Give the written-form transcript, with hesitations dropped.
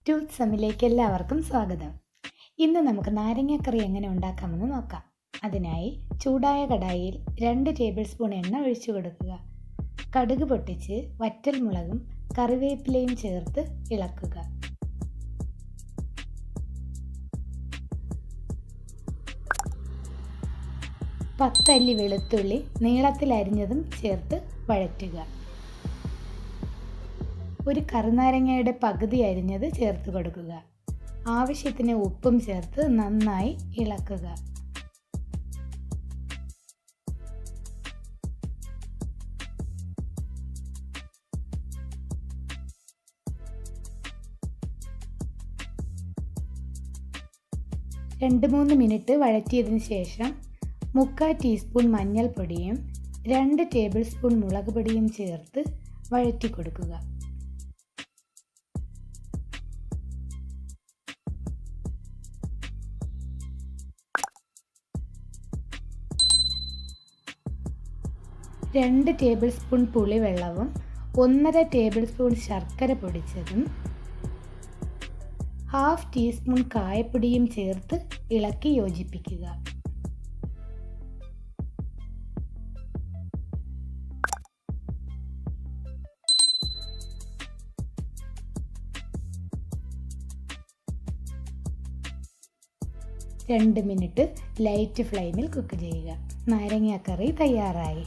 Tooth സമ്മിലേക്ക് എല്ലാവർക്കും സ്വാഗതം. ഇന്ന് നമുക്ക് നാരങ്ങക്കറി എങ്ങനെ ഉണ്ടാക്കാമെന്ന് നോക്കാം. അതിനായി ചൂടായ കടായിൽ 2 ടേബിൾ സ്പൂൺ എണ്ണ ഒഴിച്ചു കൊടുക്കുക. കടുക് പൊട്ടിച്ച് വറ്റൽമുളകും കറിവേപ്പിലയും ചേർത്ത് ഇളക്കുക. പത്തല്ലി വെളുത്തുള്ളി നീളത്തിൽ അരിഞ്ഞതും ചേർത്ത് വഴറ്റുക. ഒരു കറുനാരങ്ങയുടെ പകുതി അരിഞ്ഞത് ചേർത്ത് കൊടുക്കുക. ആവശ്യത്തിന് ഉപ്പും ചേർത്ത് നന്നായി ഇളക്കുക. രണ്ട് 3 മിനിറ്റ് വഴറ്റിയതിന് ശേഷം 3/4 ടീസ്പൂൺ മഞ്ഞൾപ്പൊടിയും 2 ടേബിൾ സ്പൂൺ മുളക് പൊടിയും ചേർത്ത് വഴറ്റി കൊടുക്കുക. രണ്ട് ടേബിൾ സ്പൂൺ പുളിവെള്ളവും 1/2 ടേബിൾ സ്പൂൺ ശർക്കര പൊടിച്ചതും 1/2 ടീസ്പൂൺ കായപ്പൊടിയും ചേർത്ത് ഇളക്കി യോജിപ്പിക്കുക. രണ്ട് മിനിറ്റ് ലൈറ്റ് ഫ്ലെയിമിൽ കുക്ക് ചെയ്യുക. നാരങ്ങാക്കറി തയ്യാറായി.